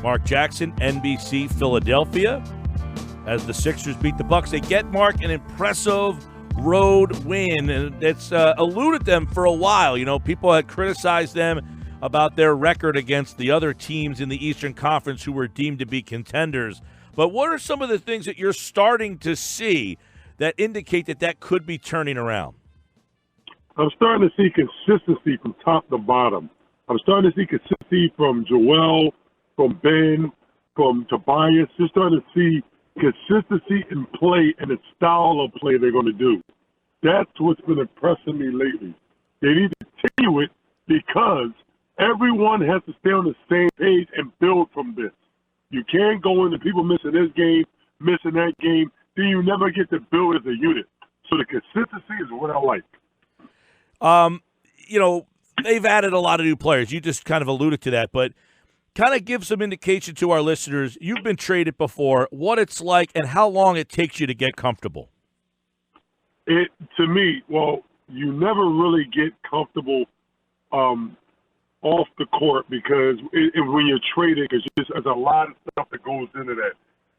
Marc Jackson, NBC Philadelphia. As the Sixers beat the Bucks, they get, Mark, an impressive road win, and it's eluded them for a while. You know, people had criticized them about their record against the other teams in the Eastern Conference who were deemed to be contenders. But what are some of the things that you're starting to see that indicate that that could be turning around? I'm starting to see consistency from top to bottom. I'm starting to see consistency from Joel, from Ben, from Tobias. Just starting to see consistency in play and the style of play they're going to do. That's what's been impressing me lately. They need to continue it because everyone has to stay on the same page and build from this. You can't go into people missing this game, missing that game, then you never get to build as a unit. So the consistency is what I like. You know, they've added a lot of new players. You just kind of alluded to that, but kind of give some indication to our listeners. You've been traded before, what it's like and how long it takes you to get comfortable. To me, well, you never really get comfortable off the court because when you're traded, because there's a lot of stuff that goes into that,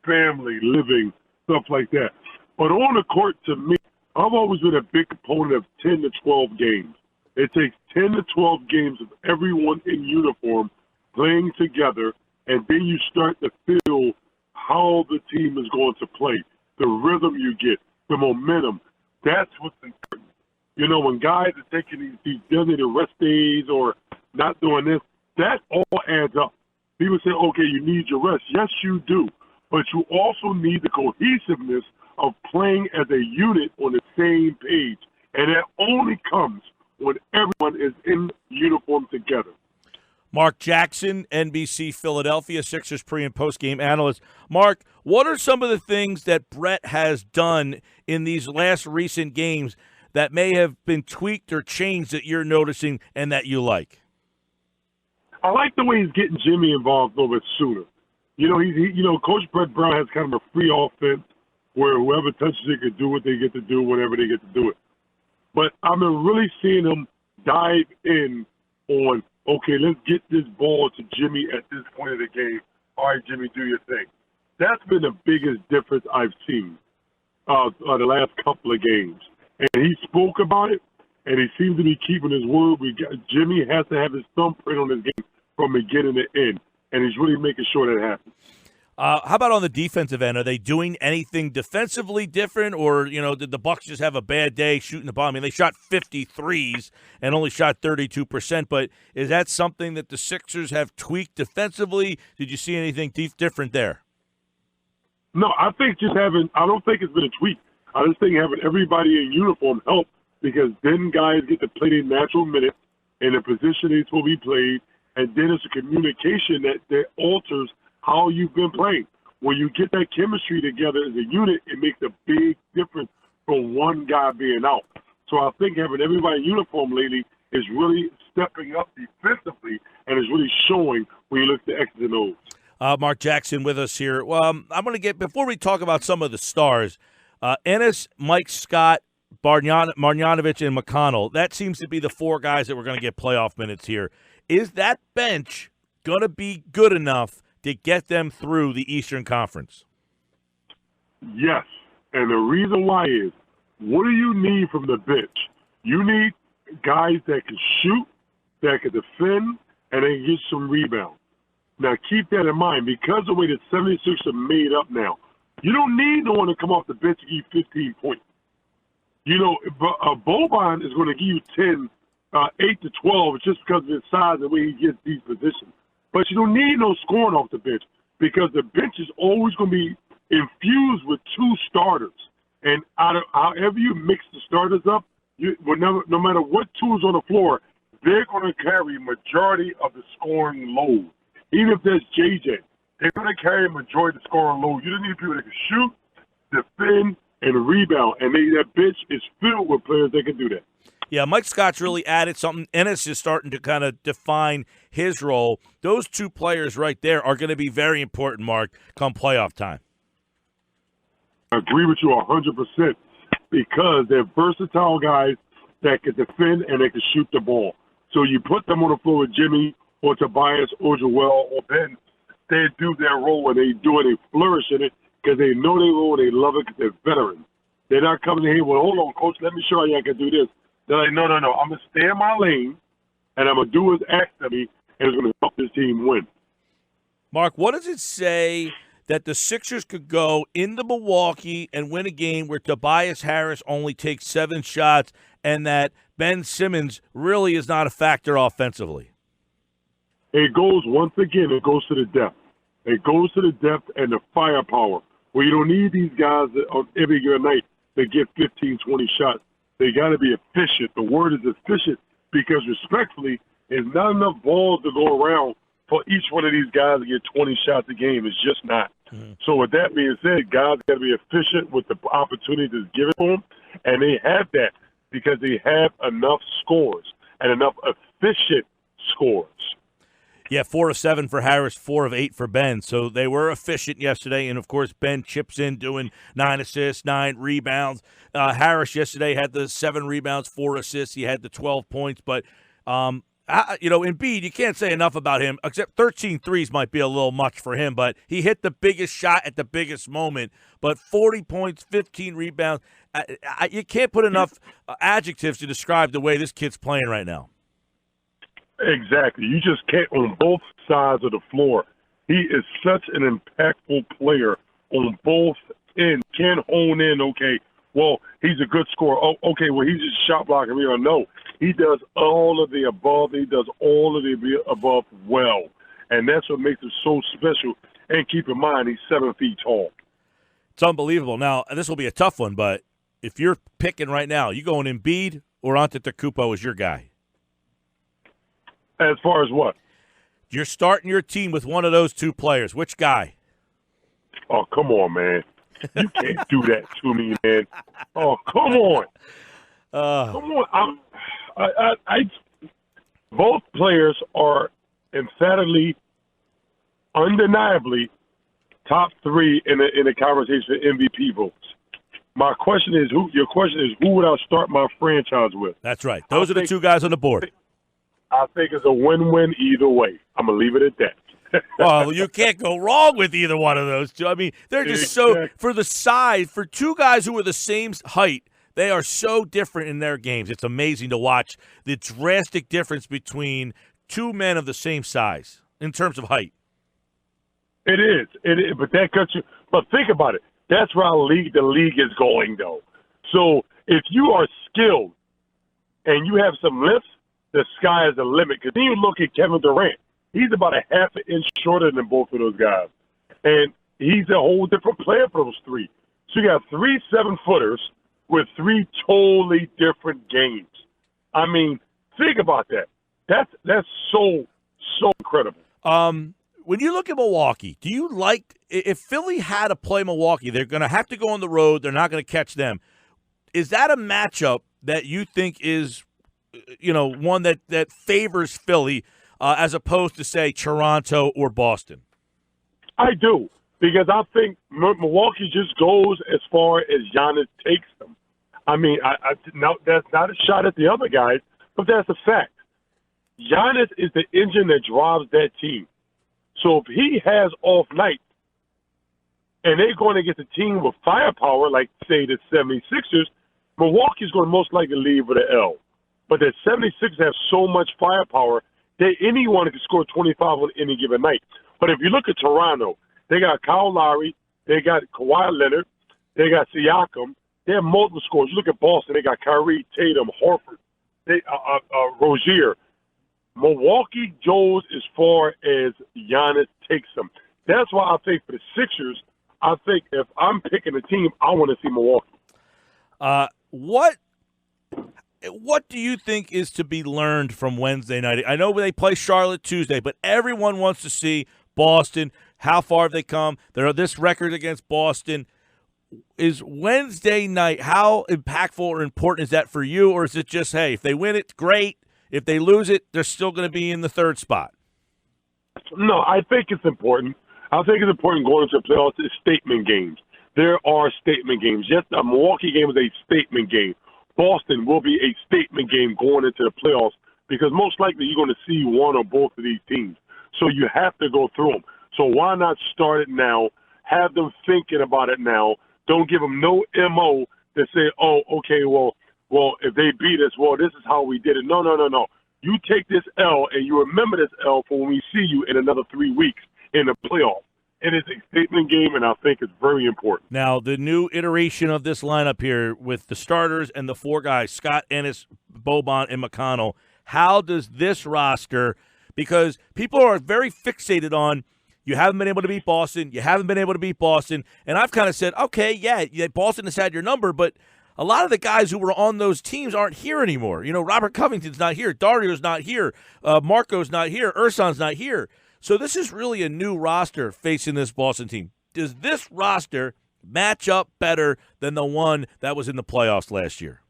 family, living, stuff like that. But on the court, to me, I've always been a big proponent of 10 to 12 games. It takes 10 to 12 games of everyone in uniform playing together, and then you start to feel how the team is going to play, the rhythm you get, the momentum. That's what's important. You know, when guys are taking these designated rest days or not doing this, that all adds up. People say, okay, you need your rest. Yes, you do. But you also need the cohesiveness of playing as a unit on the same page. And that only comes when everyone is in uniform together. Marc Jackson, NBC Philadelphia, Sixers pre- and post-game analyst. Mark, what are some of the things that Brett has done in these last recent games that may have been tweaked or changed that you're noticing and that you like? I like the way he's getting Jimmy involved a little bit sooner. You know, Coach Brett Brown has kind of a free offense where whoever touches it can do what they get to do whenever they get to do it. But I've been really seeing him dive in on, okay, let's get this ball to Jimmy at this point of the game. All right, Jimmy, do your thing. That's been the biggest difference I've seen the last couple of games. And he spoke about it, and he seems to be keeping his word. Jimmy has to have his thumbprint on his game from beginning to end, and he's really making sure that happens. How about on the defensive end? Are they doing anything defensively different, or, you know, did the Bucks just have a bad day shooting the ball? I mean, they shot 53s and only shot 32%, but is that something that the Sixers have tweaked defensively? Did you see anything different there? No, I don't think it's been a tweak. I just think having everybody in uniform help because then guys get to play their natural minutes in the position they're supposed to be played, and then it's a communication that alters how you've been playing. When you get that chemistry together as a unit, it makes a big difference from one guy being out. So I think having everybody in uniform lately is really stepping up defensively and is really showing when you look at the X's and O's. Marc Jackson with us here. Well, I'm going to get, before we talk about some of the stars, Ennis, Mike Scott, Marjanovic, and McConnell, that seems to be the four guys that we're going to get playoff minutes here. Is that bench going to be good enough to get them through the Eastern Conference? Yes, and the reason why is, what do you need from the bench? You need guys that can shoot, that can defend, and they get some rebounds. Now, keep that in mind, because the way the 76ers are made up now, you don't need no one to come off the bench to give you 15 points. You know, Boban is going to give you 10, 8 to 12 just because of his size and the way he gets these positions. But you don't need no scoring off the bench because the bench is always going to be infused with two starters. And however you mix the starters up, no matter what two's on the floor, they're going to carry majority of the scoring load. Even if there's JJ, they're going to carry a majority of the scoring load. You just need people that can shoot, defend, and rebound. And that bench is filled with players that can do that. Yeah, Mike Scott's really added something. Ennis is starting to kind of define his role. Those two players right there are going to be very important, Mark, come playoff time. I agree with you 100% because they're versatile guys that can defend and they can shoot the ball. So you put them on the floor with Jimmy or Tobias or Joel or Ben, they do their role and they do it, they flourish in it because they know their role, they love it because they're veterans. They're not coming in here, well, hold on, coach, let me show you I can do this. They're like, no, I'm going to stay in my lane, and I'm going to do what's asked of me, and it's going to help this team win. Mark, what does it say that the Sixers could go into Milwaukee and win a game where Tobias Harris only takes 7 shots and that Ben Simmons really is not a factor offensively? It goes to the depth. It goes to the depth and the firepower, where you don't need these guys on every given night to get 15, 20 shots. They got to be efficient. The word is efficient because, respectfully, there's not enough balls to go around for each one of these guys to get 20 shots a game. It's just not. Mm-hmm. So with that being said, guys got to be efficient with the opportunity that's given to them, and they have that because they have enough scores and enough efficient scores. Yeah, 4 of 7 for Harris, 4 of 8 for Ben. So they were efficient yesterday, and, of course, Ben chips in doing 9 assists, 9 rebounds. Harris yesterday had the 7 rebounds, 4 assists. He had the 12 points. But, Embiid, you can't say enough about him, except 13 threes might be a little much for him. But he hit the biggest shot at the biggest moment. But 40 points, 15 rebounds. You can't put enough adjectives to describe the way this kid's playing right now. Exactly. You just can't on both sides of the floor. He is such an impactful player on both ends. Can't hone in, okay, well, he's a good scorer. Oh, okay, well, he's just shot blocking me. Or no, he does all of the above. He does all of the above well. And that's what makes him so special. And keep in mind, he's 7 feet tall. It's unbelievable. Now, this will be a tough one, but if you're picking right now, you going Embiid or Antetokounmpo as your guy? As far as what? You're starting your team with one of those two players. Which guy? Oh, come on, man. You can't do that to me, man. Oh, come on. Come on. Both players are emphatically, undeniably top 3 in the conversation for MVP votes. My question is, who would I start my franchise with? That's right. Those are the two guys on the board. I think it's a win-win either way. I'm going to leave it at that. Well, you can't go wrong with either one of those two. I mean, they're just so – for the size, for two guys who are the same height, they are so different in their games. It's amazing to watch the drastic difference between two men of the same size in terms of height. It is. But that cuts you – but think about it. That's where the league is going, though. So if you are skilled and you have some lifts, the sky is the limit. Because then you look at Kevin Durant. He's about a half an inch shorter than both of those guys. And he's a whole different player for those three. So you got 3 7-footers with 3 totally different games. I mean, think about that. That's so incredible. When you look at Milwaukee, do you like – if Philly had to play Milwaukee, they're going to have to go on the road. They're not going to catch them. Is that a matchup that you think is – one that favors Philly as opposed to, say, Toronto or Boston? I do, because I think Milwaukee just goes as far as Giannis takes them. I mean, no, that's not a shot at the other guys, but that's a fact. Giannis is the engine that drives that team. So if he has off nights and they're going to get the team with firepower, like, say, the 76ers, Milwaukee's going to most likely leave with an L. But the 76ers have so much firepower that anyone can score 25 on any given night. But if you look at Toronto, they got Kyle Lowry, they got Kawhi Leonard, they got Siakam. They have multiple scores. You look at Boston, they got Kyrie, Tatum, Horford, Rozier. Milwaukee goes as far as Giannis takes them. That's why I think for the Sixers, I think if I'm picking a team, I want to see Milwaukee. What do you think is to be learned from Wednesday night? I know they play Charlotte Tuesday, but everyone wants to see Boston. How far have they come? There are this record against Boston. Is Wednesday night, how impactful or important is that for you? Or is it just, hey, if they win it, great. If they lose it, they're still going to be in the third spot? No, I think it's important. I think it's important going into the playoffs. It's statement games. There are statement games. Yes, a Milwaukee game is a statement game. Boston will be a statement game going into the playoffs because most likely you're going to see one or both of these teams. So you have to go through them. So why not start it now? Have them thinking about it now. Don't give them no MO to say, oh, okay, well, if they beat us, well, this is how we did it. No. You take this L and you remember this L for when we see you in another 3 weeks in the playoff. It is a statement game, and I think it's very important. Now, the new iteration of this lineup here with the starters and the four guys, Scott, Ennis, Boban, and McConnell, how does this roster – because people are very fixated on you haven't been able to beat Boston, and I've kind of said, okay, yeah, Boston has had your number, but a lot of the guys who were on those teams aren't here anymore. You know, Robert Covington's not here, Dario's not here, Marco's not here, Ursan's not here. So this is really a new roster facing this Boston team. Does this roster match up better than the one that was in the playoffs last year?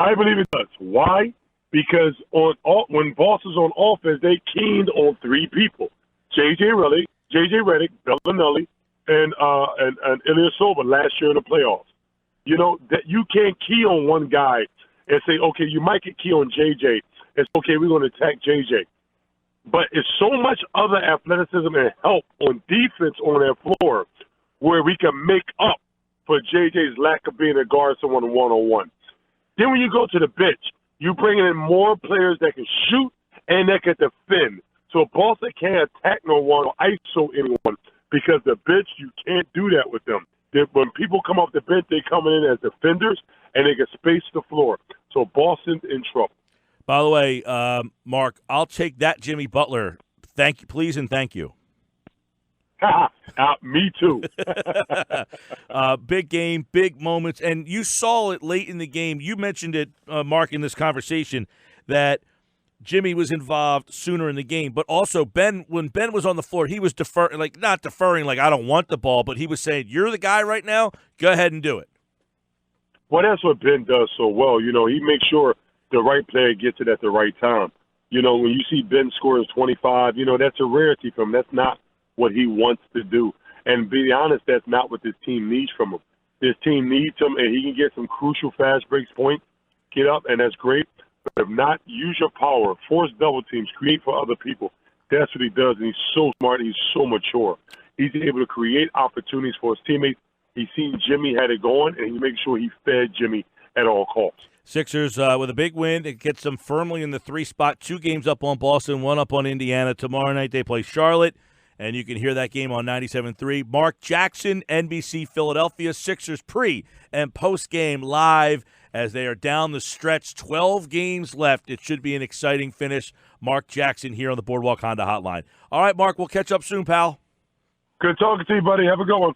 I believe it does. Why? Because when Boston's on offense, they keyed on three people: J.J. Redick, Bellinelli, and Ilyasova last year in the playoffs. You know that you can't key on one guy and say, okay, you might get key on J.J. It's okay, we're going to attack J.J. But it's so much other athleticism and help on defense on that floor where we can make up for JJ's lack of being a guard someone one-on-one. Then when you go to the bench, you bring in more players that can shoot and that can defend. So Boston can't attack no one or ISO anyone because the bench, you can't do that with them. When people come off the bench, they come in as defenders and they can space the floor. So Boston's in trouble. By the way, Mark, I'll take that Jimmy Butler. Thank you, please, and thank you. Me too. Big game, big moments, and you saw it late in the game. You mentioned it, Mark, in this conversation, that Jimmy was involved sooner in the game, but also when Ben was on the floor, he was not deferring, like I don't want the ball, but he was saying, "You're the guy right now. Go ahead and do it." Well, that's what Ben does so well. You know, he makes sure the right player gets it at the right time. You know, when you see Ben scores 25, you know, that's a rarity for him. That's not what he wants to do. And to be honest, that's not what this team needs from him. This team needs him, and he can get some crucial fast breaks points, get up, and that's great. But if not, use your power, force double teams, create for other people. That's what he does, and he's so smart. And he's so mature. He's able to create opportunities for his teammates. He's seen Jimmy had it going, and he makes sure he fed Jimmy at all costs. Sixers with a big win. It gets them firmly in the 3 spot. 2 games up on Boston, 1 up on Indiana. Tomorrow night they play Charlotte, and you can hear that game on 97.3. Marc Jackson, NBC Philadelphia. Sixers pre- and post-game live as they are down the stretch. 12 games left. It should be an exciting finish. Marc Jackson here on the Boardwalk Honda Hotline. All right, Mark, we'll catch up soon, pal. Good talking to you, buddy. Have a good one.